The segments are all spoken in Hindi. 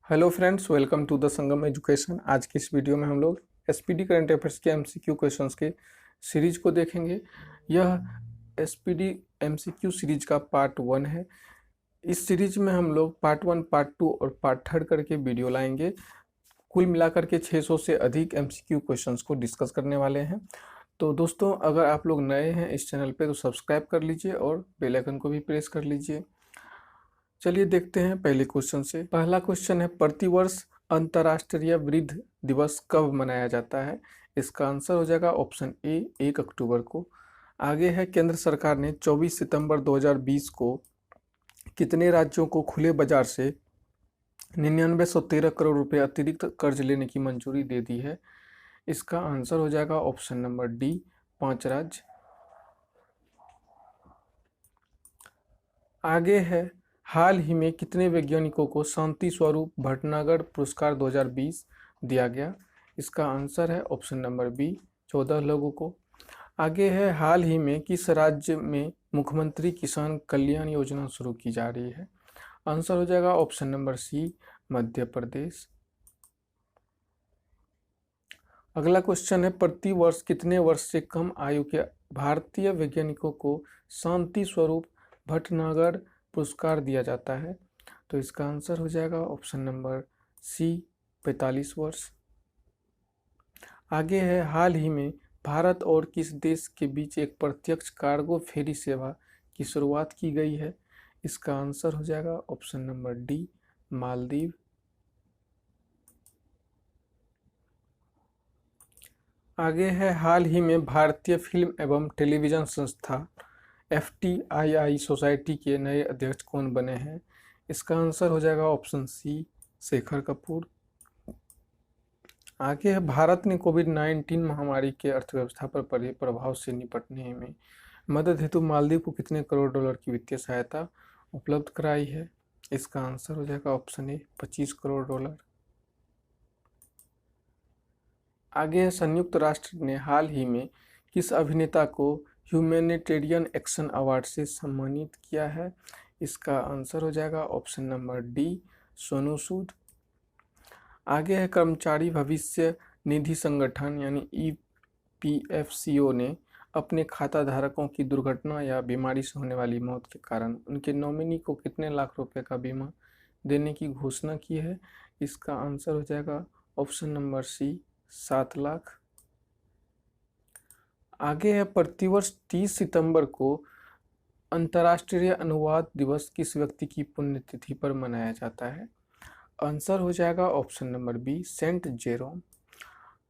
Hello friends, welcome to the Sangam education. आज की इस वीडियो में हम लोग एसपीडी करंट अफेयर्स के एमसीक्यू क्वेश्चंस के सीरीज को देखेंगे। यह एसपीडी एमसीक्यू सीरीज का पार्ट 1 है। इस सीरीज में हम लोग पार्ट 1, पार्ट 2 और पार्ट 3 करके वीडियो लाएंगे। कुल मिलाकर के 600 से अधिक एमसीक्यू क्वेश्चंस को डिस्कस करने वाले हैं। तो दोस्तों, अगर आप लोग नए हैं इस चैनल पे तो सब्सक्राइब कर लीजिए और बेल आइकन को भी प्रेस कर लीजिए। चलिए देखते हैं पहले क्वेश्चन से। पहला क्वेश्चन है, प्रतिवर्ष अंतर्राष्ट्रीय वृद्ध दिवस कब मनाया जाता है? इसका आंसर हो जाएगा ऑप्शन ए, 1 अक्टूबर को। आगे है, केंद्र सरकार ने 24 सितंबर 2020 को कितने राज्यों को खुले बाजार से 9913 करोड़ रुपए अतिरिक्त कर्ज लेने की मंजूरी दे दी है? इसका आंसर हो जाएगा ऑप्शन नंबर डी, 5 राज्य। आगे है, हाल ही में कितने वैज्ञानिकों को शांति स्वरूप भटनागर पुरस्कार 2020 दिया गया? इसका आंसर है ऑप्शन नंबर बी, 14 लोगों को। आगे है, हाल ही में किस राज्य में मुख्यमंत्री किसान कल्याण योजना शुरू की जा रही है? आंसर हो जाएगा ऑप्शन नंबर सी, मध्य प्रदेश। अगला क्वेश्चन है, प्रति वर्ष कितने वर्ष से कम आयु के भारतीय वैज्ञानिकों को शांति स्वरूप भटनागर पुरस्कार दिया जाता है? तो इसका आंसर हो जाएगा ऑप्शन नंबर सी, 45 वर्ष। आगे है, हाल ही में भारत और किस देश के बीच एक प्रत्यक्ष कार्गो फेरी सेवा की शुरुआत की गई है? इसका आंसर हो जाएगा ऑप्शन नंबर डी, मालदीव। आगे है, हाल ही में भारतीय फिल्म एवं टेलीविज़न संस्था FTII सोसाइटी के नए अध्यक्ष कौन बने हैं? इसका आंसर हो जाएगा ऑप्शन सी, शेखर कपूर। आगे है, भारत ने कोविड-19 महामारी के अर्थव्यवस्था पर पड़े प्रभाव से निपटने में मदद हेतु मालदीव को कितने करोड़ डॉलर की वित्तीय सहायता उपलब्ध कराई है? इसका आंसर हो जाएगा ऑप्शन ए, 25 करोड़ डॉलर। आगे है, संयुक्त राष्ट्र ने हाल ही में किस अभिनेता को ह्यूमैनिटेरियन एक्शन अवार्ड से सम्मानित किया है? इसका आंसर हो जाएगा option number D, Sonu Sood. आगे है, कर्मचारी भविष्य निधि संगठन यानी EPFCO ने अपने खाता धारकों की दुर्घटना या बीमारी से होने वाली मौत के कारण उनके नॉमिनी को कितने लाख रुपए का बीमा देने की घोषणा की है? इसका आंसर हो जाएगा ऑप्शन नंबर सी, 7 लाख। आगे है, प्रतिवर्ष 30 सितंबर को अंतर्राष्ट्रीय अनुवाद दिवस किस व्यक्ति की पुण्यतिथि पर मनाया जाता है? आंसर हो जाएगा option number B, Saint Jerome.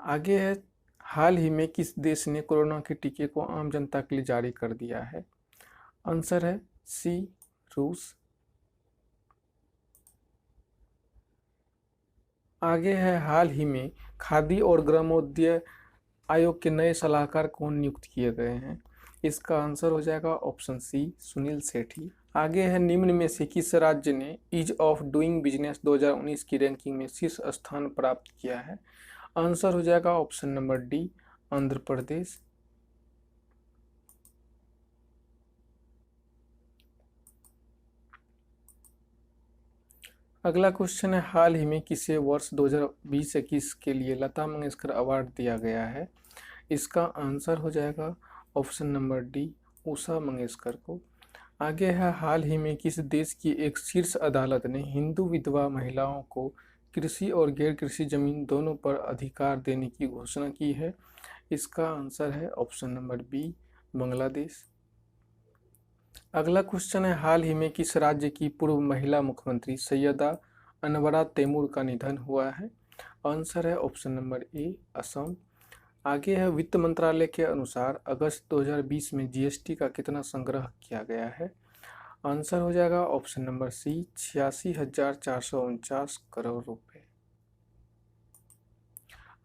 आगे है, हाल ही में किस देश ने कोरोना के टीके को आम जनता के लिए जारी कर दिया है? आंसर है सी, रूस। आगे है, हाल ही में खादी और ग्रामोद्योग आयोग के नए सलाहकार कौन नियुक्त किए गए हैं? इसका आंसर हो जाएगा ऑप्शन सी, सुनील सेठी। आगे है, निम्न में से किस राज्य ने ईज ऑफ डूइंग बिजनेस 2019 की रैंकिंग में शीर्ष स्थान प्राप्त किया है? आंसर हो जाएगा option number D, Andhra Pradesh. अगला क्वेश्चन है, हाल ही में किसे वर्ष 2020-21 के लिए लता मंगेशकर अवार्ड दिया गया है? इसका आंसर हो जाएगा option number D, Usha Mangeshkar को। आगे है, हाल ही में किस देश की एक शीर्ष अदालत ने हिंदू विधवा महिलाओं को कृषि और गैर कृषि जमीन दोनों पर अधिकार देने की घोषणा की है? इसका आंसर है ऑप्शन नंबर बी, बांग्लादेश। अगला क्वेश्चन है, हाल ही में किस राज्य की पूर्व महिला मुख्यमंत्री सैयदा अनवरा तैमूर का निधन हुआ है? आंसर है ऑप्शन नंबर ए, असम। आगे है, वित्त मंत्रालय के अनुसार अगस्त 2020 में GST का कितना संग्रह किया गया है? आंसर हो जाएगा ऑप्शन नंबर सी, 86,449 करोड़ रुपए।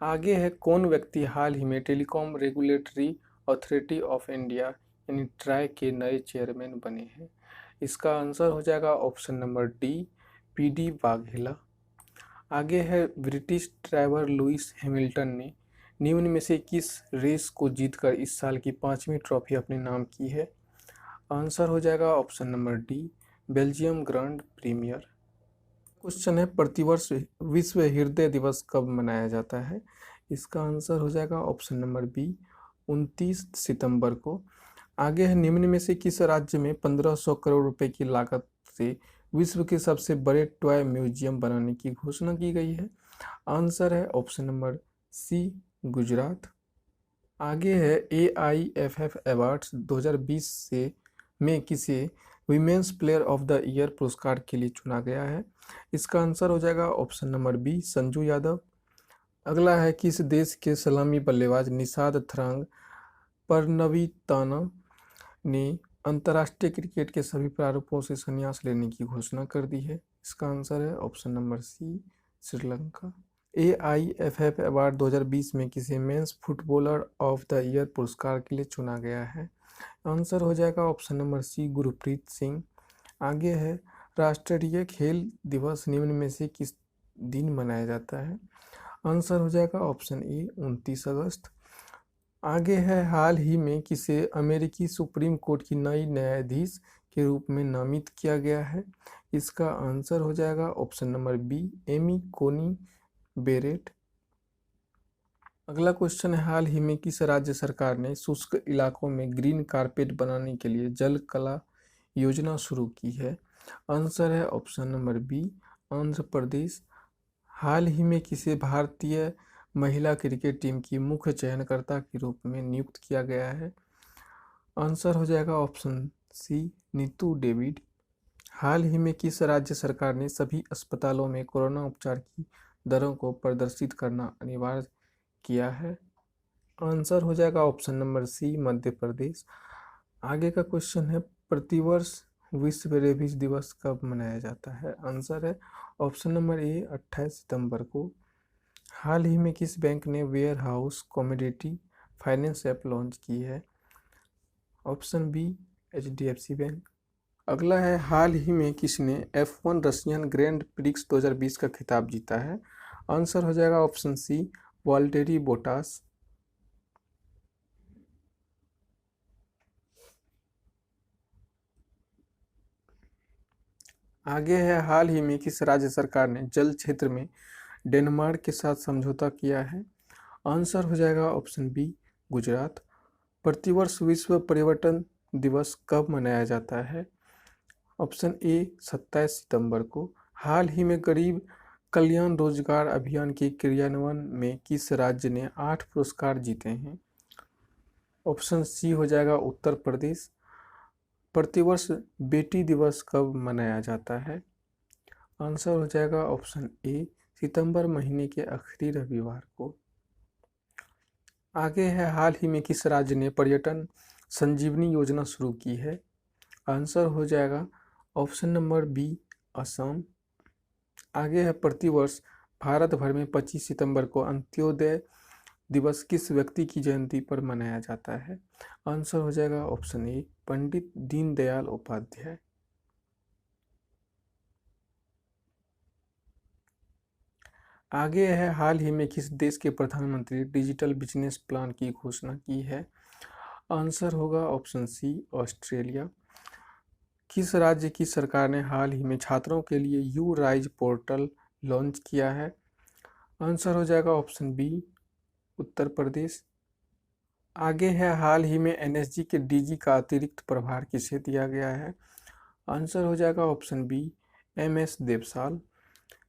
आगे है, कौन व्यक्ति हाल ही में telecom regulatory authority of India यानी ट्राई के नए चेयरमैन बने हैं? इसका आंसर हो जाएगा option number D, PD Vaghela. आगे है, ब्रिटिश ड्राइवर लुइस हैमिल्टन ने निम्न में से किस रेस को जीतकर इस साल की 5वीं ट्रॉफी अपने नाम की है? आंसर हो जाएगा option number D, Belgium grand premier. Question है प्रतिवर्ष विश्व हृदय दिवस कब मनाया जाता है। इसका आंसर हो जाएगा ऑप्शन नंबर बी 29 सितंबर को। आगे है निम्न में से किस राज्य में 1500 करोड़ रुपए की लागत से विश्व के सबसे बड़े टॉय म्यूजियम बनाने की घोषणा की गई है। आंसर है ऑप्शन नंबर सी गुजरात। आगे है AIFF अवार्ड्स 2020 में किसे women's player of the year पुरस्कार के लिए चुना गया है। इसका आंसर हो जाएगा option number B Sanju Yadav. अगला है किस देश के सलामी बल्लेबाज निषाद थरांग परनवीताना ने अंतर्राष्ट्रीय क्रिकेट के सभी प्रारूपों से संन्यास लेने की घोषणा कर दी है। इसका आंसर है option number C Sri Lanka. AIFF award 2020 में किसे men's footballer of the year पुरस्कार के लिए चुना गया है। आंसर हो जाएगा option number C Gurpreet Singh. आगे है राष्ट्रीय खेल दिवस निम्न में से किस दिन मनाया जाता है। आंसर हो जाएगा ऑप्शन ए 29 अगस्त। आगे है हाल ही में किसे अमेरिकी सुप्रीम कोर्ट की नई न्यायाधीश के रूप में नामित किया गया है। इसका आंसर हो जाएगा ऑप्शन नंबर बी एमी कोनी बेरेट। अगला क्वेश्चन है हाल ही में किस राज्य सरकार ने शुष्क इलाकों में ग्रीन कारपेट बनाने के लिए जल कला योजना शुरू की है। आंसर है option number B Andhra Pradesh. हाल ही में किसे भारतीय महिला क्रिकेट टीम की मुख्य चयनकर्ता के रूप में नियुक्त किया गया है। आंसर हो जाएगा ऑप्शन सी नीतू डेविड। हाल ही में किस राज्य सरकार ने सभी अस्पतालों में कोरोना उपचार की दरों को प्रदर्शित करना अनिवार्य किया है। आंसर हो जाएगा ऑप्शन नंबर सी मध्य प्रदेश। आगे का क्वेश्चन है प्रतिवर्ष विश्व रेबीज दिवस कब मनाया जाता है। आंसर है ऑप्शन नंबर ए 28 सितंबर को। हाल ही में किस बैंक ने ware house commodity finance app launch की है। Option B HDFC bank. अगला है हाल ही में किसने F1 रशियन ग्रैंड प्रिक्स 2020 का खिताब जीता है। आंसर हो जाएगा ऑप्शन सी वाल्टेरी बोटास। आगे है हाल ही में किस राज्य सरकार ने जल क्षेत्र में डेनमार्क के साथ समझौता किया है। आंसर हो जाएगा ऑप्शन बी गुजरात। प्रतिवर्ष विश्व पर्यटन दिवस कब मनाया जाता है। ऑप्शन ए 27 सितंबर को। हाल ही में गरीब कल्याण रोजगार अभियान के क्रियान्वयन में किस राज्य ने 8 पुरस्कार जीते हैं। ऑप्शन सी हो जाएगा उत्तर प्रदेश। प्रतिवर्ष बेटी दिवस कब मनाया जाता है। आंसर हो जाएगा ऑप्शन ए सितंबर महीने के आखिरी रविवार को। आगे है हाल ही में किस राज्य ने पर्यटन संजीवनी योजना शुरू की है। आंसर हो जाएगा ऑप्शन नंबर बी असम। आगे है प्रतिवर्ष भारत भर में 25 सितंबर को अंत्योदय दिवस किस व्यक्ति की जयंती पर मनाया जाता है। आंसर हो जाएगा ऑप्शन ए पंडित दीनदयाल उपाध्याय। आगे है हाल ही में किस देश के प्रधानमंत्री डिजिटल बिजनेस प्लान की घोषणा की है। आंसर होगा ऑप्शन सी ऑस्ट्रेलिया। किस राज्य की सरकार ने हाल ही में छात्रों के लिए यू राइज पोर्टल लॉन्च किया है। आंसर हो जाएगा ऑप्शन बी उत्तर प्रदेश। आगे है हाल ही में NSG के DG का अतिरिक्त प्रभार किसे दिया गया है। आंसर हो जाएगा ऑप्शन बी MS देवसाल।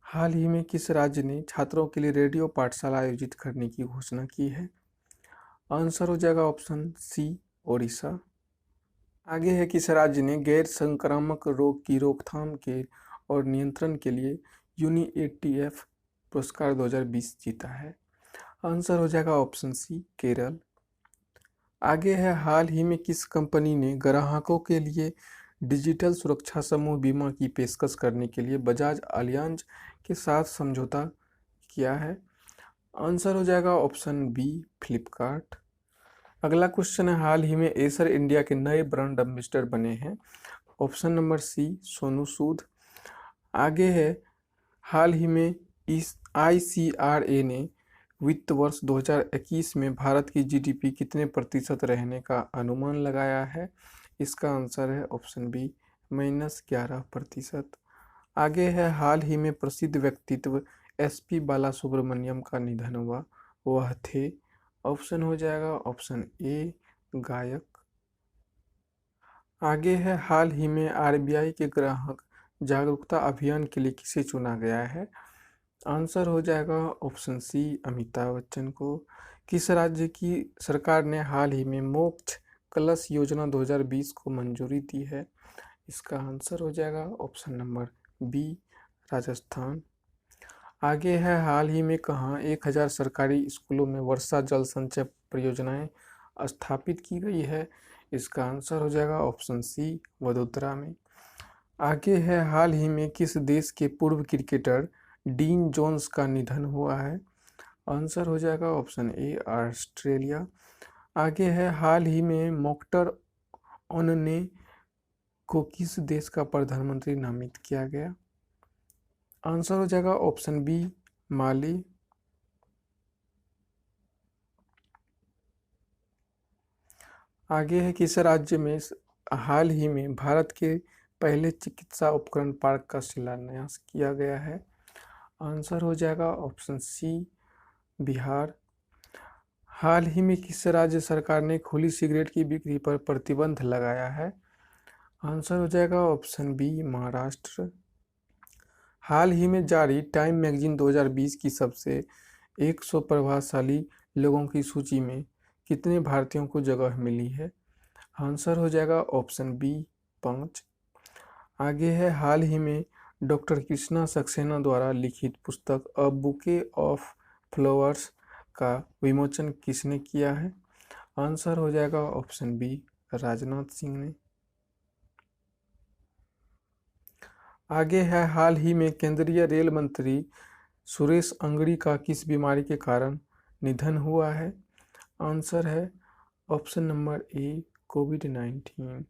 हाल ही में किस राज्य ने छात्रों के लिए रेडियो पाठशाला आयोजित करने की घोषणा की है। आंसर हो जाएगा ऑप्शन सी ओडिशा। आगे है किस राज्य ने गैर संक्रामक रोग की रोकथाम के और नियंत्रण के लिए UNIATF पुरस्कार 2020 जीता है। आंसर हो जाएगा ऑप्शन सी केरल। आगे है हाल ही में किस कंपनी ने ग्राहकों के लिए डिजिटल सुरक्षा समूह बीमा की पेशकश करने के लिए बजाज अलियांज के साथ समझौता किया है। आंसर हो जाएगा ऑप्शन बी फ्लिपकार्ट। अगला क्वेश्चन है हाल ही में एसर इंडिया के नए ब्रांड एम्बेसडर बने हैं। ऑप्शन नंबर सी सोनू सूद। आगे है हाल ही में इस ICRA ने वित्त वर्ष 2021 में भारत की GDP कितने प्रतिशत रहने का अनुमान लगाया है। इसका आंसर है ऑप्शन बी -11%। आगे है हाल ही में प्रसिद्ध व्यक्तित्व एसपी बालासुब्रमण्यम का निधन हुआ, वह थे। ऑप्शन हो जाएगा ऑप्शन ए गायक। आगे है हाल ही में आरबीआई के ग्राहक जागरूकता अभियान के लिए किसे चुना गया है। आंसर हो जाएगा ऑप्शन सी अमिताभ बच्चन को। किस राज्य की सरकार ने हाल ही में मोक्ष कलश योजना 2020 को मंजूरी दी है। इसका आंसर हो जाएगा ऑप्शन नंबर बी राजस्थान। आगे है हाल ही में कहाँ 1000 सरकारी स्कूलों में वर्षा जल संचय परियोजनाएं स्थापित की गई है। इसका आंसर हो जाएगा ऑप्शन सी वडोदरा में। आगे है हाल ही में किस देश के पूर्व क्रिकेटर डीन जोन्स का निधन हुआ है। आंसर हो जाएगा ऑप्शन ए ऑस्ट्रेलिया। आगे है हाल ही में मोख्तर ओनने को किस देश का प्रधानमंत्री नामित किया गया। आंसर हो जाएगा ऑप्शन बी माली। आगे है किस राज्य में हाल ही में भारत के पहले चिकित्सा उपकरण पार्क का शिलान्यास किया गया है। आंसर हो जाएगा ऑप्शन सी बिहार। हाल ही में किस राज्य सरकार ने खुली सिगरेट की बिक्री पर प्रतिबंध लगाया है। आंसर हो जाएगा ऑप्शन बी महाराष्ट्र। हाल ही में जारी टाइम मैगजीन 2020 की सबसे 100 प्रभावशाली लोगों की सूची में कितने भारतीयों को जगह मिली है। आंसर हो जाएगा ऑप्शन बी 5। आगे है हाल ही में डॉक्टर कृष्णा सक्सेना द्वारा लिखित पुस्तक अ बुके ऑफ फ्लावर्स का विमोचन किसने किया है। आंसर हो जाएगा ऑप्शन बी राजनाथ सिंह ने। आगे है हाल ही में केंद्रीय रेल मंत्री सुरेश अंगड़ी का किस बीमारी के कारण निधन हुआ है। आंसर है ऑप्शन नंबर ए कोविड-19।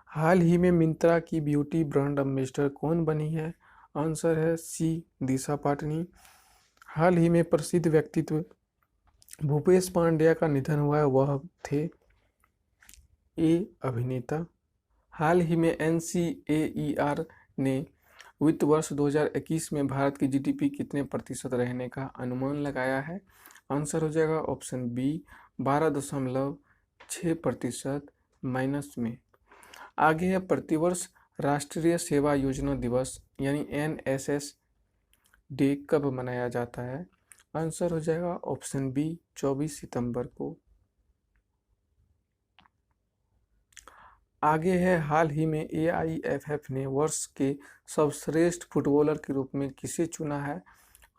हाल ही में मिंत्रा की ब्यूटी ब्रांड एम्बेसडर कौन बनी है। आंसर है सी दिशा पाटनी। हाल ही में प्रसिद्ध व्यक्तित्व भूपेश पांड्या का निधन हुआ है, वह थे ए अभिनेता। हाल ही में NCAER ने वित्त वर्ष 2021 में भारत की जीडीपी कितने प्रतिशत रहने का अनुमान लगाया है। आंसर हो जाएगा ऑप्शन बी 12.6% माइनस में। आगे है प्रतिवर्ष राष्ट्रीय सेवा योजना दिवस यानी NSS डे कब मनाया जाता है। आंसर हो जाएगा ऑप्शन बी 24 सितंबर को। आगे है हाल ही में AIFF ने वर्ष के सर्वश्रेष्ठ फुटबॉलर के रूप में किसे चुना है।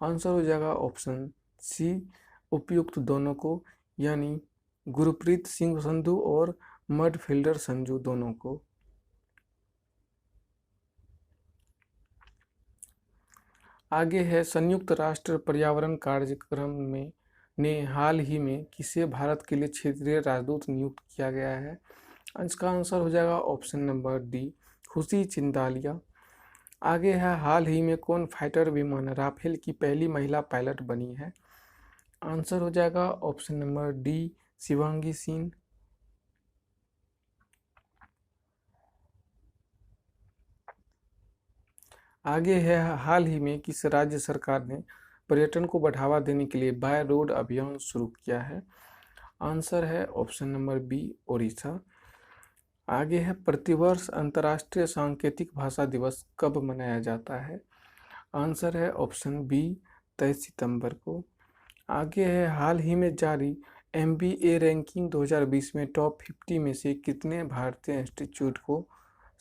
आंसर हो जाएगा ऑप्शन सी उपयुक्त दोनों को यानी गुरप्रीत सिंह संधू और मिडफील्डर संजू दोनों को। आगे है संयुक्त राष्ट्र पर्यावरण कार्यक्रम में ने हाल ही में किसे भारत के लिए क्षेत्रीय राजदूत नियुक्त किया गया है। इसका आंसर हो जाएगा ऑप्शन नंबर डी खुशी चिंदालिया। आगे है हाल ही में कौन फाइटर विमान राफेल की पहली महिला पायलट बनी है। आंसर हो जाएगा option number D Shivangi Singh. आगे है हाल ही में किस राज्य सरकार ने पर्यटन को बढ़ावा देने के लिए बाय रोड अभियान शुरू किया है। आंसर है ऑप्शन नंबर बी ओडिशा। आगे है प्रतिवर्ष अंतर्राष्ट्रीय सांकेतिक भाषा दिवस कब मनाया जाता है। आंसर है ऑप्शन बी 23 सितंबर को। आगे है हाल ही में जारी MBA रैंकिंग 2020 में टॉप 50 में से कितने भारतीय इंस्टीट्यूट को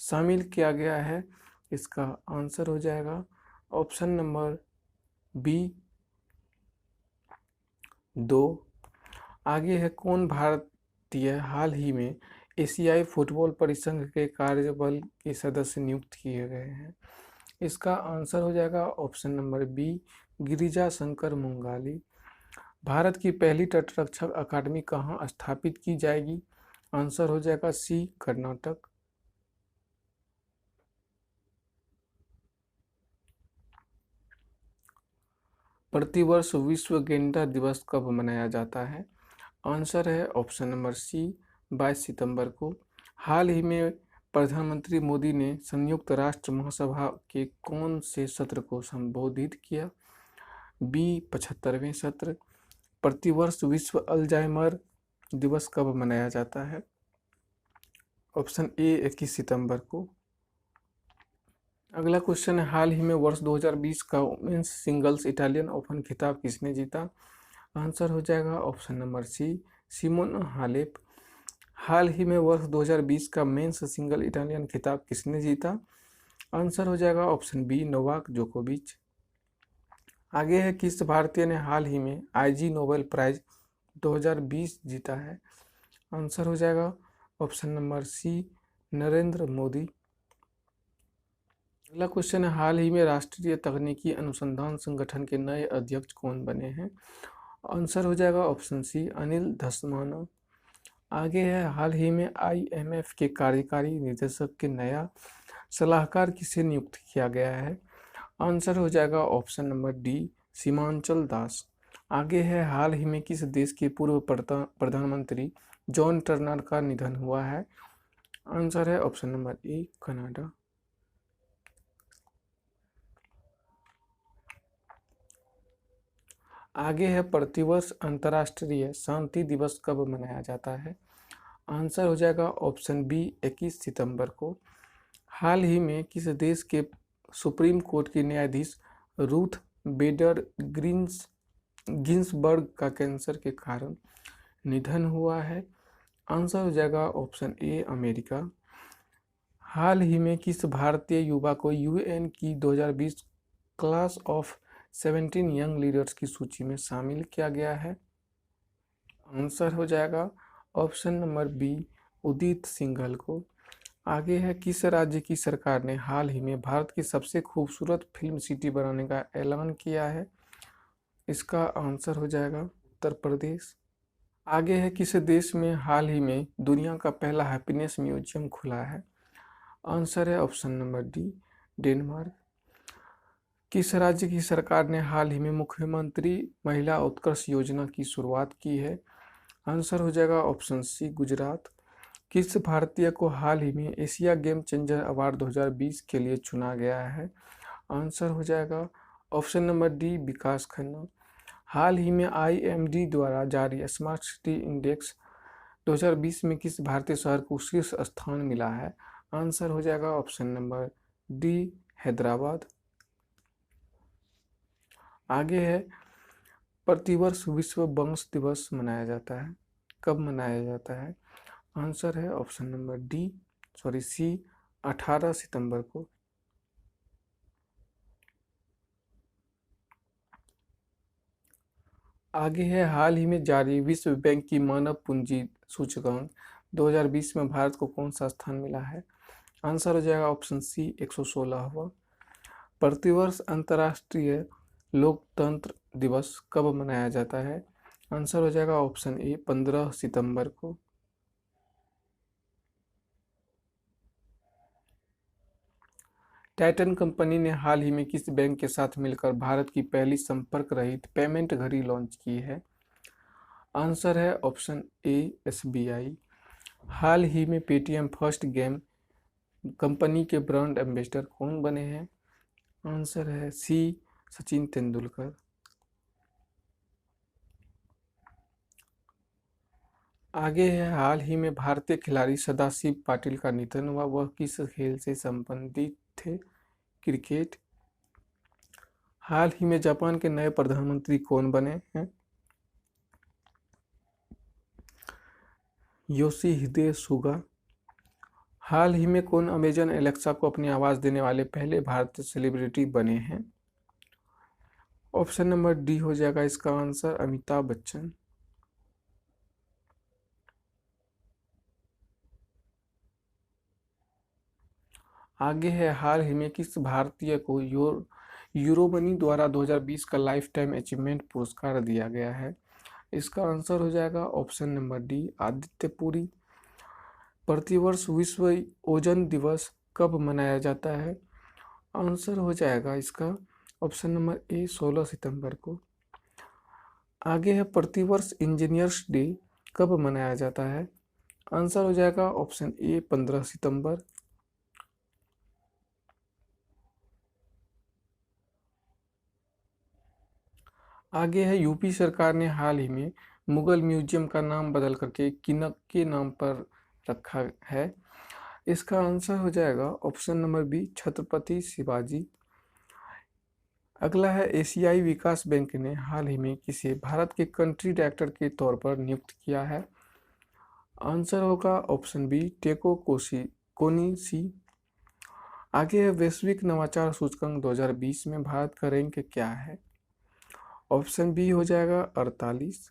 शामिल किया गया है। इसका आंसर हो जाएगा ऑप्शन नंबर बी 2। आगे है कौन भारतीय हाल ही में एशियाई फुटबॉल परिसंघ के कार्यबल के सदस्य नियुक्त किए गए हैं। इसका आंसर हो जाएगा option number B Girija Shankar Mungali. Bharat की पहली तटरक्षक अकादमी कहाँ स्थापित की जाएगी। आंसर हो जाएगा सी कर्नाटक। प्रतिवर्ष विश्व गेंडा दिवस कब मनाया जाता है। आंसर है ऑप्शन नंबर सी 22 सितंबर को। हाल ही में प्रधानमंत्री मोदी ने संयुक्त राष्ट्र महासभा के कौन से सत्र को संबोधित किया? बी 75वें सत्र। प्रतिवर्ष विश्व अल्जाइमर दिवस कब मनाया जाता है? ऑप्शन ए 21 सितंबर को। अगला क्वेश्चन है, हाल ही में वर्ष 2020 का वुमेन्स सिंगल्स इटालियन ओपन खिताब किसने जीता? आंसर हो जाएगा option number C, Simona Halep. हाल ही में वर्ष 2020 का मेंस सिंगल इटालियन खिताब किसने जीता? आंसर हो जाएगा ऑप्शन बी, नोवाक जोकोविच। आगे है, किस भारतीय ने हाल ही में आईजी नोबेल प्राइज 2020 जीता है? आंसर हो जाएगा option number C, Narendra Modi. अगला क्वेश्चन है, हाल ही में राष्ट्रीय तकनीकी अनुसंधान संगठन के नए अध्यक्ष कौन बने हैं? आंसर हो जाएगा ऑप्शन सी, अनिल धस्माना। आगे है, हाल ही में IMF के कार्यकारी निदेशक के नया सलाहकार किसे नियुक्त किया गया है? आंसर हो जाएगा ऑप्शन नंबर डी, सीमांचल दास। आगे है, हाल ही में किस देश के पूर्व प्रधानमंत्री जॉन टर्नर का निधन हुआ है? आंसर है ऑप्शन नंबर ए, कनाडा। आगे है, प्रतिवर्ष अंतर्राष्ट्रीय शांति दिवस कब मनाया जाता है? आंसर हो जाएगा ऑप्शन बी, 21 सितंबर को। हाल ही में किस देश के सुप्रीम कोर्ट के न्यायाधीश रूथ बेडर गिन्सबर्ग का कैंसर के कारण निधन हुआ है? आंसर हो जाएगा ऑप्शन ए, अमेरिका। हाल ही में किस भारतीय युवा को UN की 2020 क्लास ऑफ 17 यंग लीडर्स की सूची में शामिल किया गया है? आंसर हो जाएगा ऑप्शन नंबर बी, उदित सिंघल को। आगे है, किस राज्य की सरकार ने हाल ही में भारत की सबसे खूबसूरत फिल्म सिटी बनाने का ऐलान किया है? इसका आंसर हो जाएगा उत्तर प्रदेश। आगे है, किस देश में हाल ही में दुनिया का पहला हैप्पीनेस म्यूजियम खुला है? आंसर है ऑप्शन नंबर डी, डेनमार्क। किस राज्य की सरकार ने हाल ही में मुख्यमंत्री महिला उत्कर्ष योजना की शुरुआत की है? आंसर हो जाएगा ऑप्शन सी, गुजरात। किस भारतीय को हाल ही में एशिया गेम चेंजर अवार्ड 2020 के लिए चुना गया है? आंसर हो जाएगा ऑप्शन नंबर डी, विकास खन्ना। हाल ही में IMD द्वारा जारी स्मार्ट सिटी इंडेक्स 2020 में किस भारतीय शहर को शीर्ष स्थान मिला है? आंसर हो जाएगा ऑप्शन नंबर डी, हैदराबाद। आगे है, प्रतिवर्ष विश्व वंश दिवस मनाया जाता है, कब मनाया जाता है? आंसर है ऑप्शन नंबर सी, 18 सितंबर को। आगे है, हाल ही में जारी विश्व बैंक की मानव पूंजी सूचकांक 2020 में भारत को कौन सा स्थान मिला है? आंसर हो जाएगा ऑप्शन सी, 116वां। प्रतिवर्ष अंतर्राष्ट्रीय लोकतंत्र दिवस कब मनाया जाता है? आंसर हो जाएगा ऑप्शन ए, 15 सितंबर को। टाइटन कंपनी ने हाल ही में किस बैंक के साथ मिलकर भारत की पहली संपर्क रहित पेमेंट घड़ी लॉन्च की है? आंसर है ऑप्शन ए, SBI। हाल ही में पेटीएम फर्स्ट गेम कंपनी के ब्रांड एम्बेसडर कौन बने हैं? आंसर है सी, सचिन तेंदुलकर। आगे है, हाल ही में भारतीय खिलाड़ी सदाशिव पाटिल का निधन हुआ, वह किस खेल से संबंधित थे? क्रिकेट। हाल ही में जापान के नए प्रधानमंत्री कौन बने हैं? Yoshihide Suga. हाल ही में कौन अमेजन एलेक्सा को अपनी आवाज़ देने वाले पहले भारतीय सेलिब्रिटी बने हैं? ऑप्शन नंबर डी हो जाएगा इसका आंसर, अमिताभ बच्चन। आगे है, हाल ही में किस भारतीय को यूरोमनी द्वारा 2020 का लाइफ टाइम अचीवमेंट पुरस्कार दिया गया है? इसका आंसर हो जाएगा option number D, Aditya Puri. प्रतिवर्ष विश्व ओजोन दिवस कब मनाया जाता है? आंसर हो जाएगा इसका ऑप्शन नंबर ए, 16 सितंबर को। आगे है, प्रतिवर्ष इंजीनियर्स डे कब मनाया जाता है? आंसर हो जाएगा ऑप्शन ए, 15 सितंबर। आगे है यूपी सरकार ने हाल ही में मुगल म्यूजियम का नाम बदल करके किनक के नाम पर रखा है। इसका आंसर हो जाएगा option number B, Chhatrapati Shivaji. अगला है एशियाई विकास बैंक ने हाल ही में किसे भारत के कंट्री डायरेक्टर के तौर पर नियुक्त किया है। आंसर होगा ऑप्शन बी, टेको कोनिशी। आगे है वैश्विक नवाचार सूचकांक 2020 में भारत का रैंक क्या है। ऑप्शन बी हो जाएगा 48।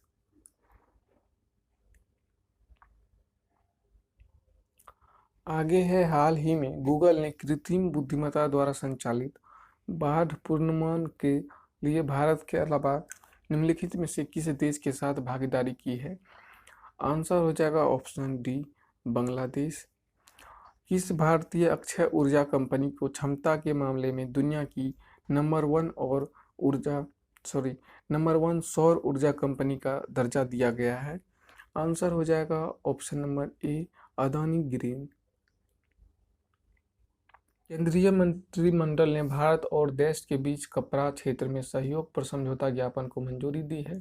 आगे है हाल ही में गूगल ने कृत्रिम बुद्धिमत्ता द्वारा संचालित बाढ़ पूर्वानुमान के लिए भारत के अलावा निम्नलिखित में से किस देश के साथ भागीदारी की है। आंसर हो जाएगा ऑप्शन डी, बांग्लादेश। किस भारतीय अक्षय ऊर्जा कंपनी को क्षमता के मामले में दुनिया की नंबर वन सौर ऊर्जा कंपनी का दर्जा दिया गया है। आंसर हो जाएगा ऑप्शन नंबर ए, अदानी ग्रीन। केंद्रीय मंत्रिमंडल ने भारत और देश के बीच कपड़ा क्षेत्र में सहयोग पर समझौता ज्ञापन को मंजूरी दी है।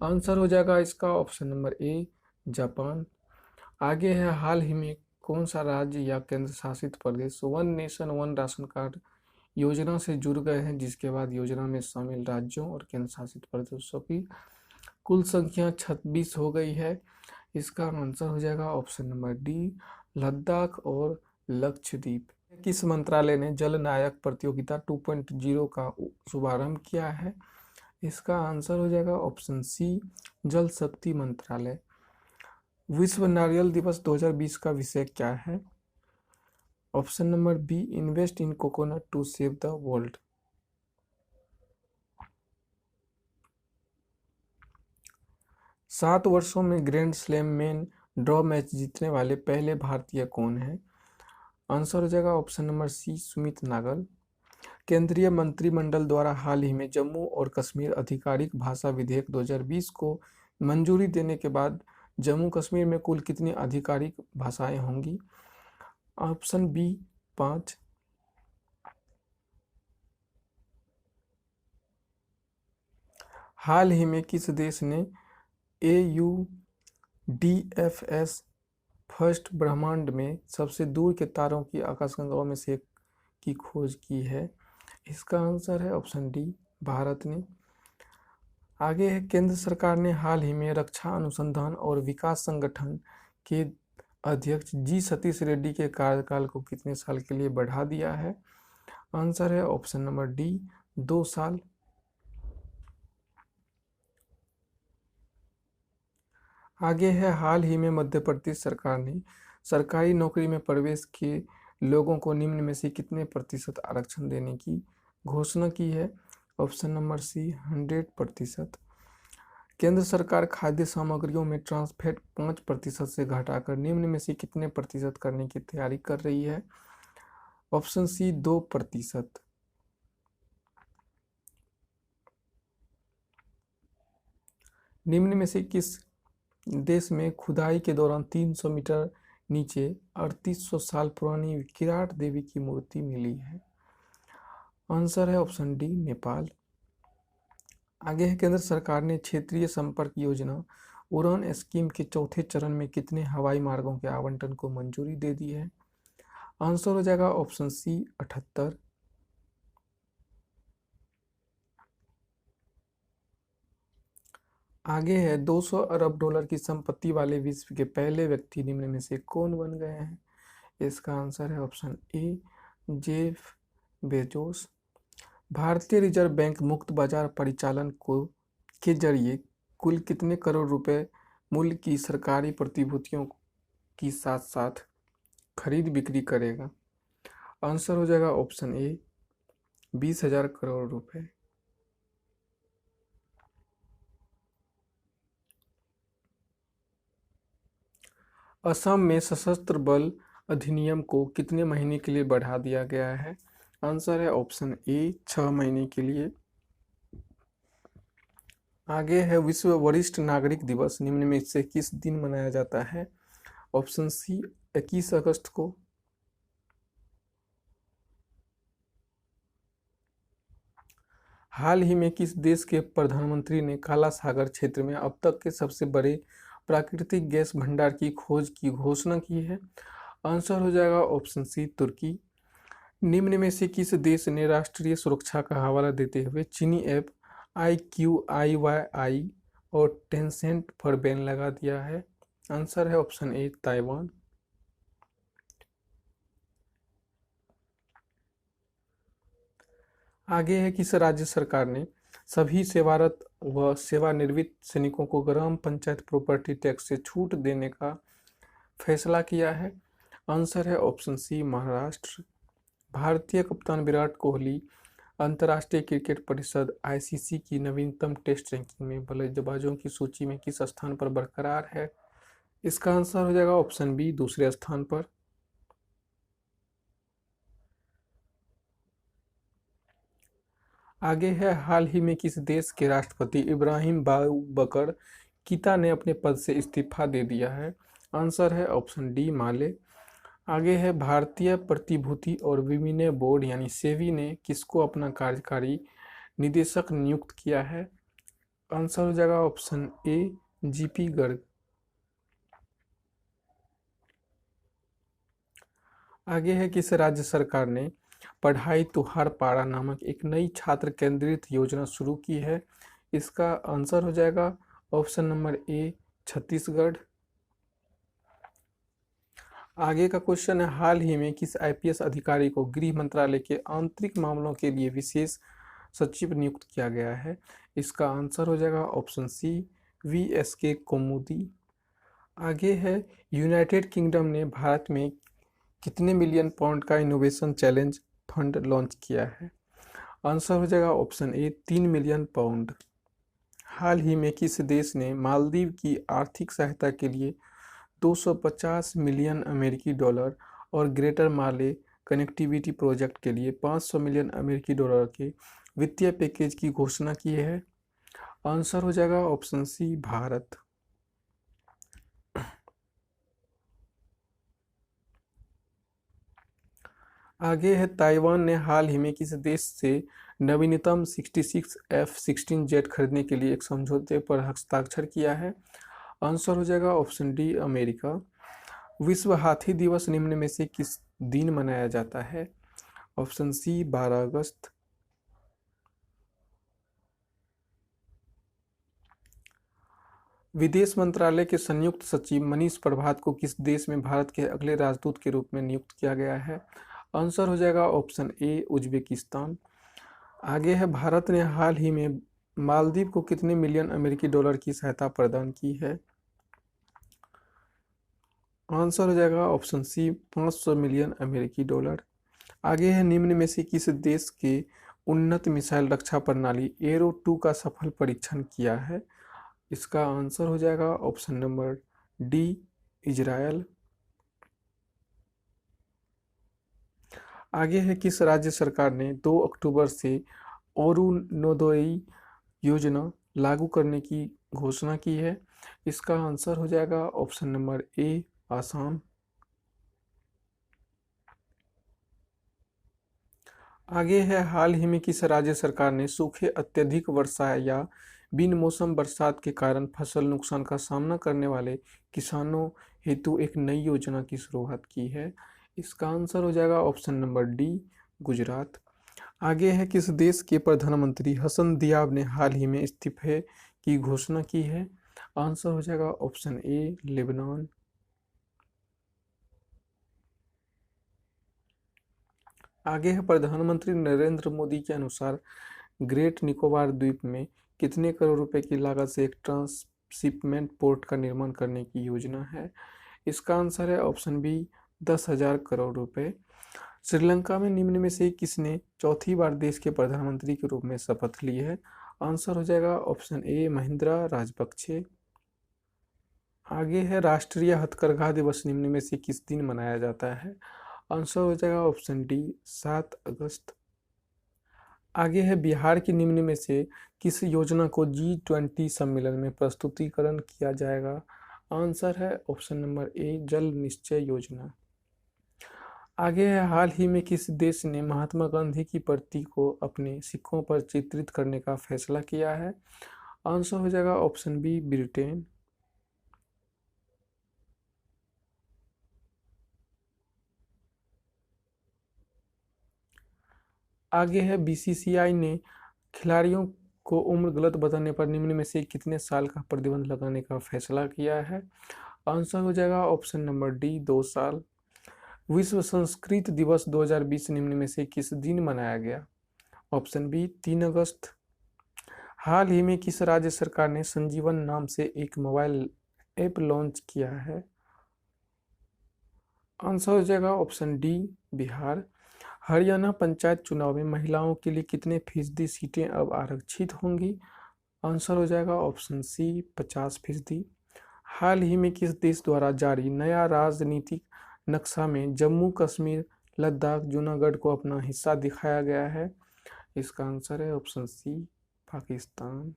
आंसर हो जाएगा इसका ऑप्शन नंबर ए, जापान। आगे है हाल ही में कौन सा राज्य या केंद्र शासित प्रदेश one nation one ration card योजना से जुड़ गए हैं, जिसके बाद योजना में शामिल राज्यों और केंद्र शासित प्रदेशों की कुल संख्या 26 हो गई है। इसका आंसर हो जाएगा ऑप्शन नंबर डी, लद्दाख और लक्षद्वीप। किस मंत्रालय ने जल नायक प्रतियोगिता 2.0 का शुभारंभ किया है। इसका आंसर हो जाएगा ऑप्शन सी, जल शक्ति मंत्रालय। विश्व नारियल दिवस 2020 का विषय क्या है। Option number B, invest in coconut to save the world. सात वर्षों में grand slam main draw match जीतने वाले पहले भारतीय कौन है। आंसर हो जाएगा option number C, Sumit Nagal. केंद्रीय मंत्रिमंडल द्वारा हाल ही में जम्मू और कश्मीर आधिकारिक भाषा विधेयक 2020 को मंजूरी देने के बाद जम्मू कश्मीर में कुल कितनी आधिकारिक भाषाएं होंगी। Option B, 5। हाल ही में किस देश ने AUDFS फर्स्ट ब्रह्मांड में सबसे दूर के तारों की आकाशगंगाओं में से एक की खोज की है। इसका आंसर है ऑप्शन डी, भारत ने। आगे है केंद्र सरकार ने हाल ही में रक्षा अनुसंधान और विकास संगठन के अध्यक्ष जी सतीश रेड्डी के कार्यकाल को कितने साल के लिए बढ़ा दिया है। आंसर है ऑप्शन नंबर डी, 2 साल। आगे है हाल ही में मध्य प्रदेश सरकार ने सरकारी नौकरी में प्रवेश के लोगों को निम्न में से कितने प्रतिशत आरक्षण देने की घोषणा की है। Option number C, 100%। केंद्र सरकार खाद्य सामग्रियों में ट्रांसफैट 5% से घटाकर निम्न में से कितने प्रतिशत करने की तैयारी कर रही है। Option C, 2%। निम्न में से किस देश में खुदाई के दौरान 300 मीटर नीचे 3800 साल पुरानी विराट देवी की मूर्ति मिली है। आंसर है ऑप्शन डी, नेपाल। आगे है केंद्र सरकार ने क्षेत्रीय संपर्क योजना उड़ान स्कीम के चौथे चरण में कितने हवाई मार्गों के आवंटन को मंजूरी दे दी है। आंसर हो जाएगा ऑप्शन सी, 78। आगे है 200 अरब डॉलर की संपत्ति वाले विश्व के पहले व्यक्ति निम्न में से कौन बन गए हैं। इसका आंसर है ऑप्शन ए, जेफ बेजोस। भारतीय रिजर्व बैंक मुक्त बाजार परिचालन को के जरिए कुल कितने करोड़ रुपए मूल्य की सरकारी प्रतिभूतियों की साथ साथ खरीद बिक्री करेगा। आंसर हो जाएगा ऑप्शन ए, 20,000 करोड़ रुपए। असम में सशस्त्र बल अधिनियम को कितने महीने के लिए बढ़ा दिया गया है। आंसर है ऑप्शन ए, 6 महीने के लिए। आगे है विश्व वरिष्ठ नागरिक दिवस निम्न में से किस दिन मनाया जाता है। ऑप्शन सी, 21 अगस्त को। हाल ही में किस देश के प्रधानमंत्री ने काला सागर क्षेत्र में अब तक के सबसे बड़े प्राकृतिक गैस भंडार की खोज की घोषणा की है? आंसर हो जाएगा ऑप्शन सी, तुर्की। निम्न में से किस देश ने राष्ट्रीय सुरक्षा का हवाला देते हुए चीनी ऐप IQIYI और टेंसेंट पर बैन लगा दिया है? आंसर है ऑप्शन ए, ताइवान। आगे है किस राज्य सरकार ने सभी सेवारत व सेवानिवृत्त सैनिकों को ग्राम पंचायत प्रॉपर्टी टैक्स से छूट देने का फैसला किया है? आंसर है ऑप्शन सी, महाराष्ट्र। भारतीय कप्तान विराट कोहली अंतर्राष्ट्रीय क्रिकेट परिषद ICC की नवीनतम टेस्ट रैंकिंग में बल्लेबाजों की सूची में किस स्थान पर बरकरार है? इसका आंसर हो जाएगा ऑप्शन बी, दूसरे स्थान पर। आगे है हाल ही में किस देश के राष्ट्रपति इब्राहिम बाबुबकर कीता ने अपने पद से इस्तीफा दे दिया है? आंसर है ऑप्शन डी, माले। आगे है भारतीय प्रतिभूति और विनिमय बोर्ड यानी सेबी ने किसको अपना कार्यकारी निदेशक नियुक्त किया है? आंसर हो जाएगा ऑप्शन ए, GP गर्ग। आगे है किस राज्य सरकार ने पढ़ाई तुहार पारा नामक एक नई छात्र केंद्रित योजना शुरू की है? इसका आंसर हो जाएगा ऑप्शन नंबर ए, छत्तीसगढ़। आगे का क्वेश्चन है हाल ही में किस IPS अधिकारी को गृह मंत्रालय के आंतरिक मामलों के लिए विशेष सचिव नियुक्त किया गया है? इसका आंसर हो जाएगा ऑप्शन सी, VSK कौमुदी। आगे है यूनाइटेड किंगडम ने भारत में कितने मिलियन पाउंड का इनोवेशन चैलेंज फंड लॉन्च किया है? आंसर हो जाएगा ऑप्शन ए, 3 मिलियन पाउंड। हाल ही में किस देश ने मालदीव की आर्थिक सहायता के लिए 250 मिलियन अमेरिकी डॉलर और ग्रेटर माले कनेक्टिविटी प्रोजेक्ट के लिए 500 मिलियन अमेरिकी डॉलर के वित्तीय पैकेज की घोषणा की है? आंसर हो जाएगा ऑप्शन सी, भारत। आगे है ताइवान ने हाल ही में किस देश से नवीनतम 66 F-16 जेट खरीदने के लिए एक समझौते पर हस्ताक्षर किया है? आंसर हो जाएगा ऑप्शन डी, अमेरिका। विश्व हाथी दिवस निम्न में से किस दिन मनाया जाता है? ऑप्शन सी, 12 अगस्त। विदेश मंत्रालय के संयुक्त सचिव मनीष प्रभात को किस देश में भारत के अगले राजदूत के रूप में नियुक्त किया गया है? आंसर हो जाएगा ऑप्शन ए, उज्बेकिस्तान। आगे है भारत ने हाल ही में मालदीव को कितने मिलियन अमेरिकी डॉलर की सहायता प्रदान की है? आंसर हो जाएगा ऑप्शन सी, 500 मिलियन अमेरिकी डॉलर। आगे है निम्न में से किस देश के उन्नत मिसाइल रक्षा प्रणाली एरो 2 का सफल परीक्षण किया है? इसका आंसर हो जाएगा ऑप्शन नंबर डी, इजरायल। आगे है किस राज्य सरकार ने 2 अक्टूबर से अरुणोदय योजना लागू करने की घोषणा की है? इसका आंसर हो जाएगा ऑप्शन नंबर ए, आसाम। आगे है हाल ही में किस राज्य सरकार ने सूखे, अत्यधिक वर्षा या बिन मौसम बरसात के कारण फसल नुकसान का सामना करने वाले किसानों हेतु एक नई योजना की शुरुआत की है? इसका आंसर हो जाएगा ऑप्शन नंबर डी, गुजरात। आगे है किस देश के प्रधानमंत्री हसन दियाब ने हाल ही में इस्तीफे की घोषणा की है? आंसर हो जाएगा ऑप्शन ए, लेबनान। आगे है प्रधानमंत्री नरेंद्र मोदी के अनुसार ग्रेट निकोबार द्वीप में कितने करोड़ रुपए की लागत से एक ट्रांसशिपमेंट पोर्ट का निर्माण करने की योजना है? इसका आंसर है ऑप्शन बी, 10,000 करोड़ रुपए। श्रीलंका में निम्न में से किसने चौथी बार देश के प्रधानमंत्री के रूप में शपथ ली है? आंसर हो जाएगा ऑप्शन ए, महिंद्रा राजपक्षे। आगे है राष्ट्रीय हथकरघा दिवस निम्न में से किस दिन मनाया जाता है? आंसर हो जाएगा ऑप्शन डी, 7 अगस्त। आगे है बिहार की निम्न में से किस योजना को G20 सम्मेलन में प्रस्तुतिकरण किया जाएगा? आंसर है ऑप्शन नंबर ए, जल निश्चय योजना। आगे है, हाल ही में किस देश ने महात्मा गांधी की प्रति को अपने सिक्कों पर चित्रित करने का फैसला किया है? आंसर हो जाएगा ऑप्शन बी, ब्रिटेन। आगे है, बीसीसीआई ने खिलाड़ियों को उम्र गलत बताने पर निम्न में से कितने साल का प्रतिबंध लगाने का फैसला किया है? आंसर हो जाएगा ऑप्शन नंबर डी, 2 साल। विश्व संस्कृत दिवस 2020 निम्न में से किस दिन मनाया गया? ऑप्शन बी, 3 अगस्त। हाल ही में किस राज्य सरकार ने संजीवन नाम से एक मोबाइल ऐप लॉन्च किया है? आंसर हो जाएगा ऑप्शन डी, बिहार। हरियाणा पंचायत चुनाव में महिलाओं के लिए कितने फीसदी सीटें अब आरक्षित होंगी? आंसर हो जाएगा ऑप्शन सी, 50%। हाल ही में किस देश द्वारा जारी नया राजनीतिक नक्शा में जम्मू कश्मीर, लद्दाख, जूनागढ़ को अपना हिस्सा दिखाया गया है? इसका आंसर है ऑप्शन सी, पाकिस्तान।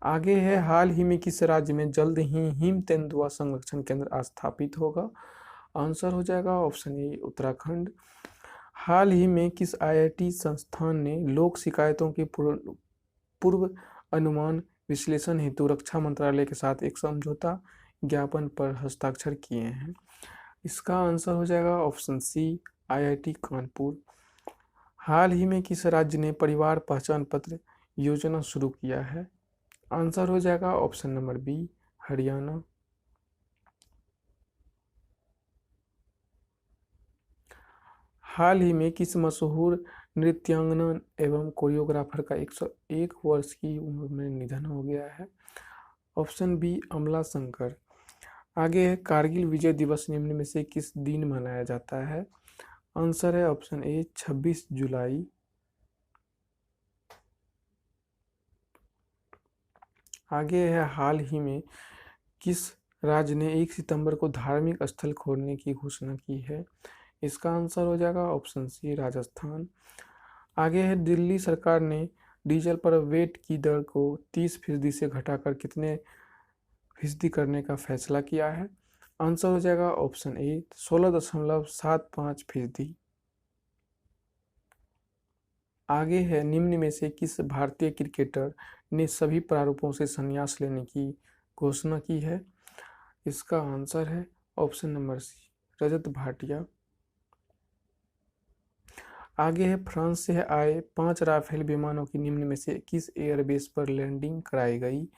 आगे है, हाल ही में किस राज्य में जल्द ही हिम तेंदुआ संरक्षण केंद्र स्थापित होगा? आंसर हो जाएगा ऑप्शन ए, उत्तराखंड। हाल ही में किस आईआईटी संस्थान ने लोक शिकायतों के पूर्व अनुमान विश्लेषण हेतु रक्षा मंत्रालय के साथ एक समझौता ज्ञापन पर हस्ताक्षर किए हैं? इसका आंसर हो जाएगा ऑप्शन सी, आईआईटी कानपुर। हाल ही में किस राज्य ने परिवार पहचान पत्र योजना शुरू किया है? आंसर हो जाएगा ऑप्शन नंबर बी, हरियाणा। हाल ही में किस मशहूर नृत्यांगना एवं कोरियोग्राफर का 101 वर्ष की उम्र में निधन हो गया है? ऑप्शन बी, अमला शंकर। आगे है, कारगिल विजय दिवस निम्न में से किस दिन मनाया जाता है? आंसर है ऑप्शन ए, 26 जुलाई। आगे है, हाल ही में किस राज्य ने 1 सितंबर को धार्मिक स्थल खोलने की घोषणा की है? इसका आंसर हो जाएगा ऑप्शन सी, राजस्थान। आगे है, दिल्ली सरकार ने डीजल पर वैट की दर को 30% से घटाकर कितने फीसदी करने का फैसला किया है? आंसर हो जाएगा ऑप्शन ए, 16.75%। आगे है, निम्न में से किस भारतीय क्रिकेटर ने सभी प्रारूपों से संन्यास लेने की घोषणा की है? इसका आंसर है ऑप्शन नंबर सी, रजत भाटिया। आगे है, फ्रांस से आए 5 राफेल विमानों की निम्न में से किस एयरबेस पर लैंडिंग कराई गई?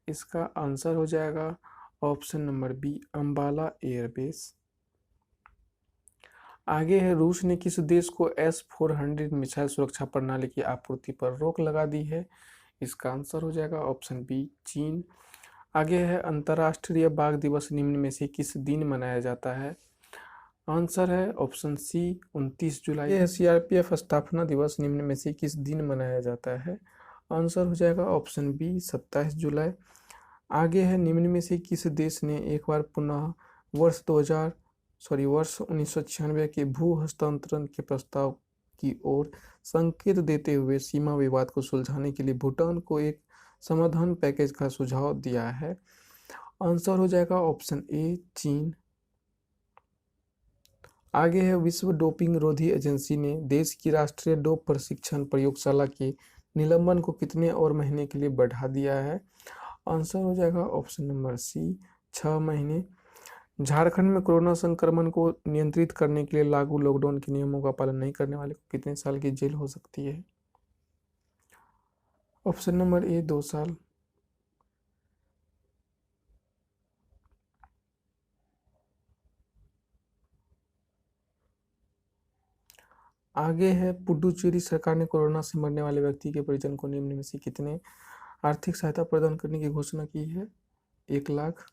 इसका आंसर हो जाएगा option number B, Ambala airbase. आगे है, रूस ने किस देश को S-400 मिसाइल सुरक्षा प्रणाली की आपूर्ति पर रोक लगा दी है? इसका आंसर हो जाएगा ऑप्शन बी, चीन। आगे है, अंतर्राष्ट्रीय बाघ दिवस निम्न में से किस दिन मनाया जाता है? आंसर है ऑप्शन सी, 29 जुलाई। यह सीआरपीएफ स्थापना दिवस निम्न में से किस दिन मनाया जाता है? आंसर हो जाएगा ऑप्शन बी, 27 जुलाई। आगे है, निम्न में से किस देश ने एक बार पुनः वर्ष 1996 के भू हस्तांतरण के प्रस्ताव की ओर संकेत देते हुए सीमा विवाद को सुलझाने के लिए भूटान को एक समाधान पैकेज का सुझाव दिया है? आंसर हो जाएगा ऑप्शन ए, चीन। आगे है, विश्व डोपिंग रोधी एजेंसी ने देश की राष्ट्रीय डोप प्रशिक्षण प्रयोगशाला के निलंबन को कितने और महीने के लिए बढ़ा दिया है? आंसर हो जाएगा ऑप्शन नंबर सी, 6 महीने। झारखंड में कोरोना संक्रमण को नियंत्रित करने के लिए लागू लॉकडाउन के नियमों का पालन नहीं करने वाले को कितने साल की जेल हो सकती है? ऑप्शन नंबर ए, 2 साल। आगे है, पुडुचेरी सरकार ने कोरोना से मरने वाले व्यक्ति के परिजन को निम्न में से कितने आर्थिक सहायता प्रदान करने की घोषणा की है? 1 लाख।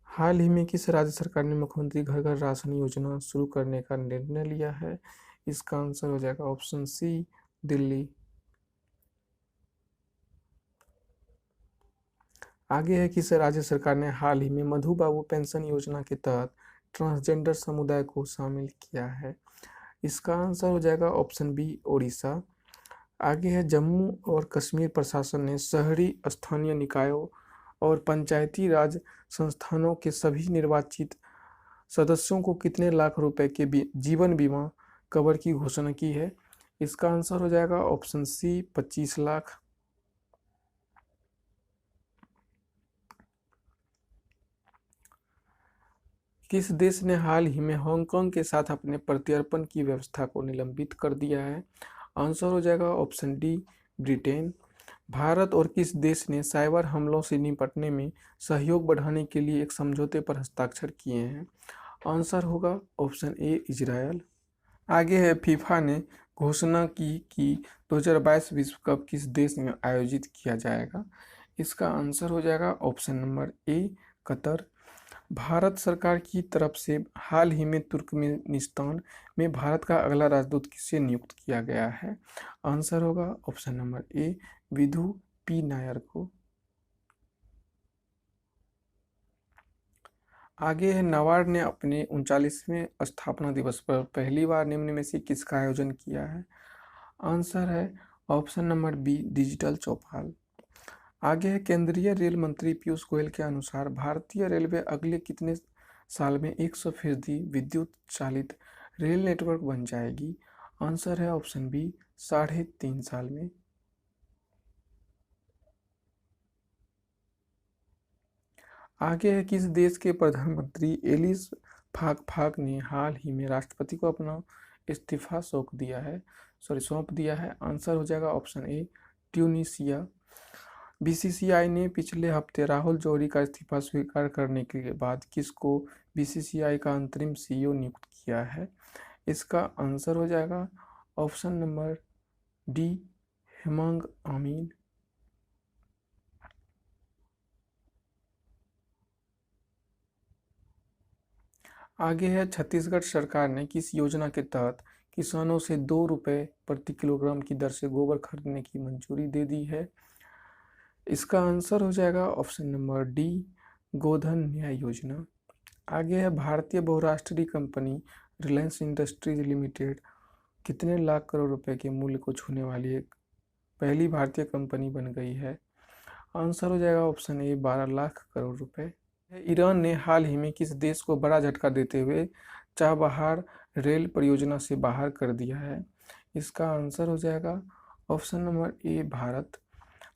हाल ही में किस राज्य सरकार ने मुख्यमंत्री घर घर राशन योजना शुरू करने का निर्णय लिया है? इसका आंसर हो जाएगा ऑप्शन सी, दिल्ली। आगे है, किस राज्य सरकार ने हाल ही में मधु बाबू पेंशन योजना के तहत ट्रांसजेंडर समुदाय को शामिल किया है? इसका आंसर हो जाएगा ऑप्शन बी, ओडिशा। आगे है, जम्मू और कश्मीर प्रशासन ने शहरी स्थानीय निकायों और पंचायती राज संस्थानों के सभी निर्वाचित सदस्यों को कितने लाख रुपए के जीवन बीमा कवर की घोषणा की है? इसका आंसर हो जाएगा ऑप्शन सी 25 लाख। किस देश ने हाल ही में हांगकांग के साथ अपने प्रत्यर्पण की व्यवस्था को निलंबित कर दिया है? आंसर हो जाएगा ऑप्शन डी ब्रिटेन। भारत और किस देश ने साइबर हमलों से निपटने में सहयोग बढ़ाने के लिए एक समझौते पर हस्ताक्षर किए हैं? आंसर होगा ऑप्शन ए इजरायल। आगे है फीफा ने घोषणा की कि 2022 विश्व कप किस देश में आयोजित किया जाएगा? इसका आंसर हो जाएगा ऑप्शन नंबर ए कतर। भारत सरकार की तरफ से हाल ही में तुर्कमेनिस्तान में भारत का अगला राजदूत किसे नियुक्त किया गया है? आंसर होगा option number A Vidhu P Nair को। आगे है नाबार्ड ने अपने 39वें स्थापना दिवस पर पहली बार निम्न में से किसका आयोजन किया है? आंसर है ऑप्शन नंबर बी डिजिटल चौपाल। आगे है केंद्रीय रेल मंत्री पीयूष गोयल के अनुसार भारतीय रेलवे अगले कितने साल में 100% विद्युत चालित रेल नेटवर्क बन जाएगी? आंसर है ऑप्शन बी 3.5 साल में। आगे है किस देश के प्रधानमंत्री एलिस फाक ने हाल ही में राष्ट्रपति को अपना इस्तीफा सौंप दिया है? आंसर हो जाएगा ऑप्शन ए ट्यूनीसिया। बीसीसीआई ने पिछले हफ्ते राहुल जौहरी का इस्तीफा स्वीकार करने के बाद किसको बीसीसीआई का अंतरिम सीईओ नियुक्त किया है? इसका आंसर हो जाएगा ऑप्शन नंबर डी हेमंग आमीन। आगे है छत्तीसगढ़ सरकार ने किस योजना के तहत किसानों से 2 रुपये प्रति किलोग्राम की दर से गोबर खरीदने की मंजूरी दे दी है? इसका आंसर हो जाएगा ऑप्शन नंबर डी गोधन न्याय योजना। आगे है भारतीय बहुराष्ट्रीय कंपनी रिलायंस इंडस्ट्रीज लिमिटेड कितने लाख करोड़ रुपए के मूल्य को छूने वाली एक पहली भारतीय कंपनी बन गई है? आंसर हो जाएगा ऑप्शन ए 12 लाख करोड़ रुपए। ईरान ने हाल ही में किस देश को बड़ा झटका देते हुए चाबहार रेल परियोजना से बाहर कर दिया है? इसका आंसर हो जाएगा ऑप्शन नंबर ए भारत।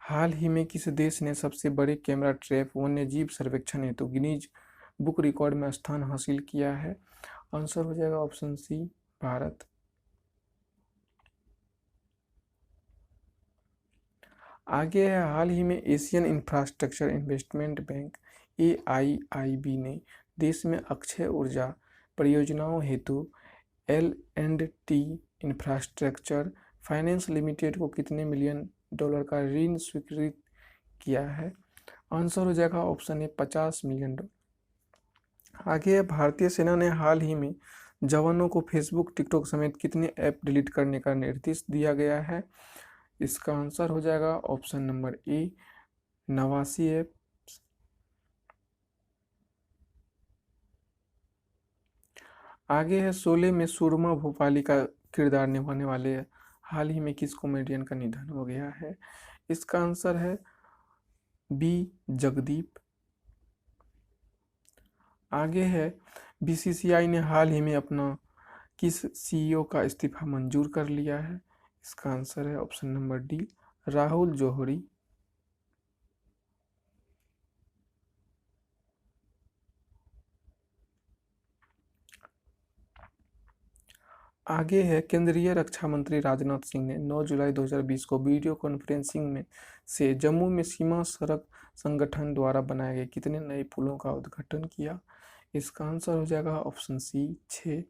हाल ही में किस देश ने सबसे बड़े कैमरा ट्रैप वन्यजीव सर्वेक्षण हेतु गिनीज बुक रिकॉर्ड में स्थान हासिल किया है? आंसर हो जाएगा ऑप्शन सी भारत। आगे है हाल ही में Asian infrastructure investment bank AIIB ने देश में अक्षय ऊर्जा परियोजनाओं हेतु L&T इंफ्रास्ट्रक्चर फाइनेंस लिमिटेड को कितने मिलियन डॉलर का ऋण स्वीकृत किया है? आंसर हो जाएगा ऑप्शन ए 50 मिलियन डॉलर। आगे है भारतीय सेना ने हाल ही में जवानों को फेसबुक टिकटॉक समेत कितने ऐप डिलीट करने का निर्देश दिया गया है? इसका आंसर हो जाएगा ऑप्शन नंबर ए 89 ऐप। आगे है शोले में सुरमा भोपाली का किरदार निभाने वाले हाल ही में किस कॉमेडियन का निधन हो गया है? इसका आंसर है बी जगदीप। आगे है बीसीसीआई ने हाल ही में अपना किस सीईओ का इस्तीफा मंजूर कर लिया है? इसका आंसर है ऑप्शन नंबर डी राहुल जौहरी। आगे है केंद्रीय रक्षा मंत्री राजनाथ सिंह ने 9 जुलाई 2020 को वीडियो कॉन्फ्रेंसिंग में से जम्मू में सीमा सड़क संगठन द्वारा बनाए गए कितने नए पुलों का उद्घाटन किया? इसका आंसर हो जाएगा ऑप्शन सी 6।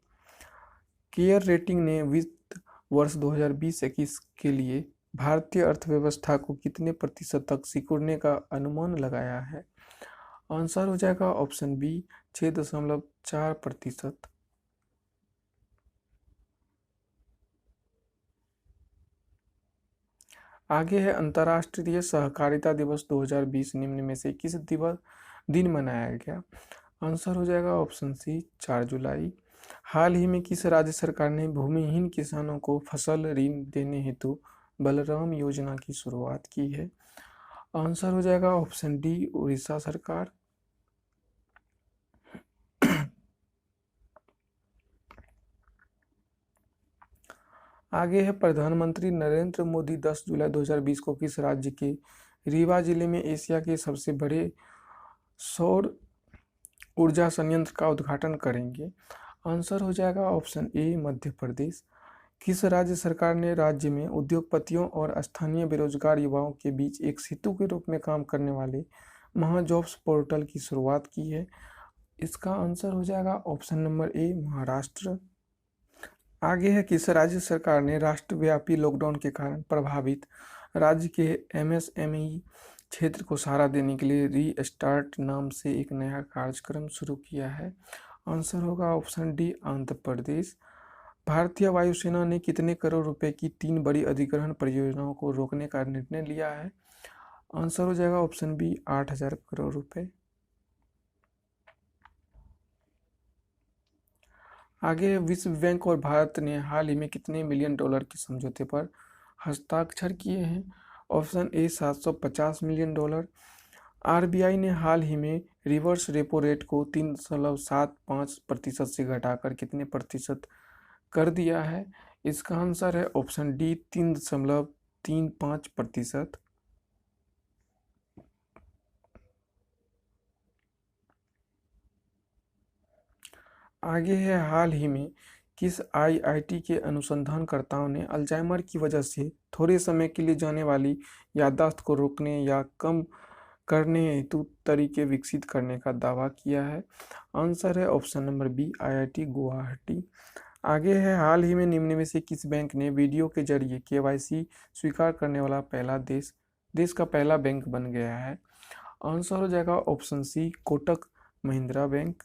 केयर रेटिंग ने वित्त वर्ष 2020-21 के लिए भारतीय अर्थव्यवस्था को कितने प्रतिशत तक सिकुड़ने का अनुमान लगाया है? आंसर हो जाएगा ऑप्शन बी 6.4%। आगे है अंतर्राष्ट्रीय सहकारिता दिवस 2020 निम्न में से किस दिन मनाया गया? आंसर हो जाएगा ऑप्शन सी 4 जुलाई। हाल ही में किस राज्य सरकार ने भूमिहीन किसानों को फसल ऋण देने हेतु बलराम योजना की शुरुआत की है? आंसर हो जाएगा ऑप्शन डी उड़ीसा सरकार। आगे है प्रधानमंत्री नरेंद्र मोदी 10 जुलाई 2020 को किस राज्य के रीवा जिले में एशिया के सबसे बड़े सौर ऊर्जा संयंत्र का उद्घाटन करेंगे? आंसर हो जाएगा ऑप्शन ए मध्य प्रदेश। किस राज्य सरकार ने राज्य में उद्योगपतियों और स्थानीय बेरोजगार युवाओं के बीच एक सेतु के रूप में काम करने वाले महाजॉब्स पोर्टल की शुरुआत की है? इसका आंसर हो जाएगा ऑप्शन नंबर ए महाराष्ट्र। आगे है किस राज्य सरकार ने राष्ट्रव्यापी लॉकडाउन के कारण प्रभावित राज्य के एमएसएमई क्षेत्र को सहारा देने के लिए रीस्टार्ट नाम से एक नया कार्यक्रम शुरू किया है? आंसर होगा ऑप्शन डी आंध्र प्रदेश। भारतीय वायुसेना ने कितने करोड़ रुपए की 3 बड़ी अधिग्रहण परियोजनाओं को रोकने का निर्णय लिया है? आंसर हो जाएगा ऑप्शन बी 8,000 करोड़ रुपए। आगे विश्व बैंक और भारत ने हाल ही में कितने मिलियन डॉलर के समझौते पर हस्ताक्षर किए हैं? Option A 750 million dollar. RBI ने हाल ही में रिवर्स रेपो रेट को 3.75% से घटाकर कितने प्रतिशत कर दिया है? इसका आंसर है ऑप्शन डी 3.35%। आगे है हाल ही में किस आईआईटी के अनुसंधानकर्ताओं ने अल्जाइमर की वजह से थोड़े समय के लिए जाने वाली याददाश्त को रोकने या कम करने हेतु तरीके विकसित करने का दावा किया है? आंसर है option number B IIT Guwahati. आगे है हाल ही में निम्न में से किस बैंक ने वीडियो के जरिए केवाईसी स्वीकार करने वाला पहला देश का पहला बैंक बन गया है? आंसर हो जाएगा option C Kotak Mahindra bank.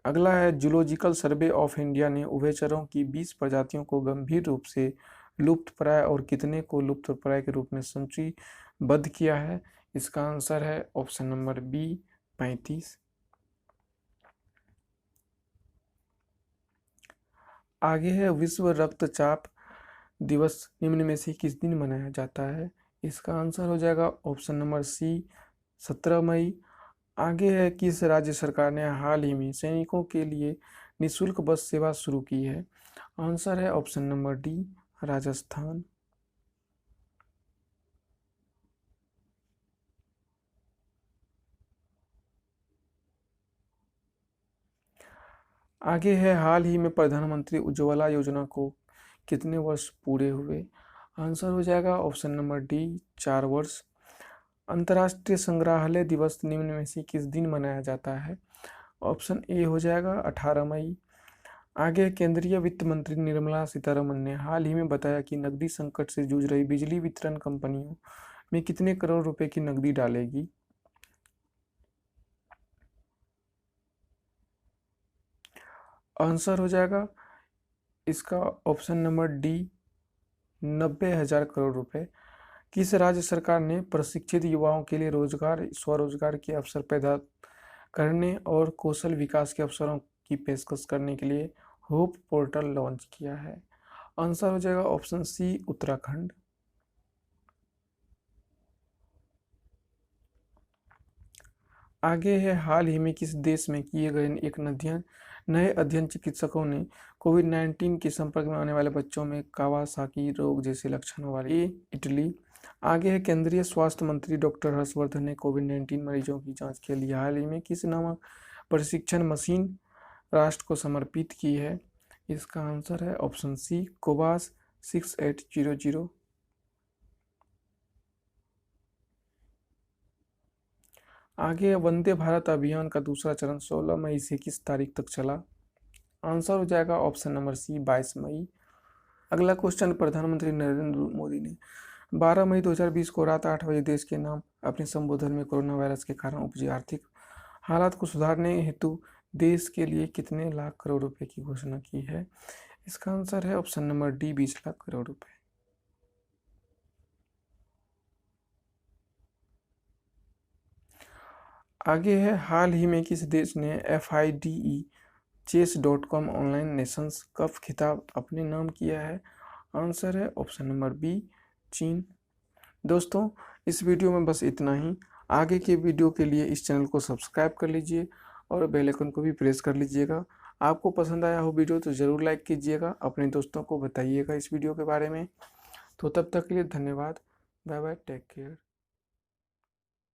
अगला है जूलॉजिकल सर्वे ऑफ इंडिया ने उभयचरों की 20 प्रजातियों को गंभीर रूप से लुप्तप्राय और कितने को लुप्तप्राय के रूप में सूचीबद्ध किया है? इसका आंसर है ऑप्शन नंबर बी 35। आगे है विश्व रक्तचाप दिवस निम्न में से किस दिन मनाया जाता है? इसका आंसर हो जाएगा ऑप्शन नंबर सी 17 मई। आगे है किस राज्य सरकार ने हाल ही में सैनिकों के लिए निःशुल्क बस सेवा शुरू की है? आंसर है ऑप्शन नंबर डी राजस्थान। आगे है हाल ही में प्रधानमंत्री उज्ज्वला योजना को कितने वर्ष पूरे हुए? आंसर हो जाएगा ऑप्शन नंबर डी 4 वर्ष। अंतर्राष्ट्रीय संग्रहालय दिवस निम्न में से किस दिन मनाया जाता है? ऑप्शन ए हो जाएगा 18 मई। आगे केंद्रीय वित्त मंत्री निर्मला सीतारमण ने हाल ही में बताया कि नकदी संकट से जूझ रही बिजली वितरण कंपनियों में कितने करोड़ रुपए की नकदी डालेगी? आंसर हो जाएगा इसका ऑप्शन नंबर डी 90,000 करोड़ रुपए। किस राज्य सरकार ने प्रशिक्षित युवाओं के लिए स्वरोजगार के अवसर पैदा करने और कौशल विकास के अवसरों की पेशकश करने के लिए होप पोर्टल लॉन्च किया है? आंसर हो जाएगा ऑप्शन सी उत्तराखंड। आगे है हाल ही में किस देश में किए गए एक नए अध्ययन चिकित्सकों ने कोविड-19 के संपर्क में आने वाले बच्चों में कावासाकी रोग जैसे लक्षणों वाले इटली। आगे है केंद्रीय स्वास्थ्य मंत्री डॉक्टर हर्षवर्धन ने कोविड-19 मरीजों की जांच के लिए हाल ही में किस नामक प्रशिक्षण मशीन राष्ट्र को समर्पित की है? इसका आंसर है ऑप्शन सी कोवास 6800। आगे वंदे भारत अभियान का दूसरा चरण 16 मई से किस तारीख तक चला? आंसर हो जाएगा ऑप्शन नंबर सी 22 मई। अगला क्वेश्चन प्रधानमंत्री नरेंद्र मोदी ने 12 मई 2020 को रात 8 बजे देश के नाम अपने संबोधन में कोरोना वायरस के कारण उपजी आर्थिक हालात को सुधारने हेतु देश के लिए कितने लाख करोड़ रुपए की घोषणा की है? इसका आंसर है option number D 20 lakh crore रुपए। आगे है हाल ही में किस देश ने FIDE chess.com online Nations cup खिताब अपने नाम किया है? आंसर है ऑप्शन नंबर बी चीन। दोस्तों इस वीडियो में बस इतना ही। आगे के वीडियो के लिए इस चैनल को सब्सक्राइब कर लीजिए और बेल आइकन को भी प्रेस कर लीजिएगा। आपको पसंद आया हो वीडियो तो ज़रूर लाइक कीजिएगा, अपने दोस्तों को बताइएगा इस वीडियो के बारे में। तो तब तक के लिए धन्यवाद। Bye bye, take care.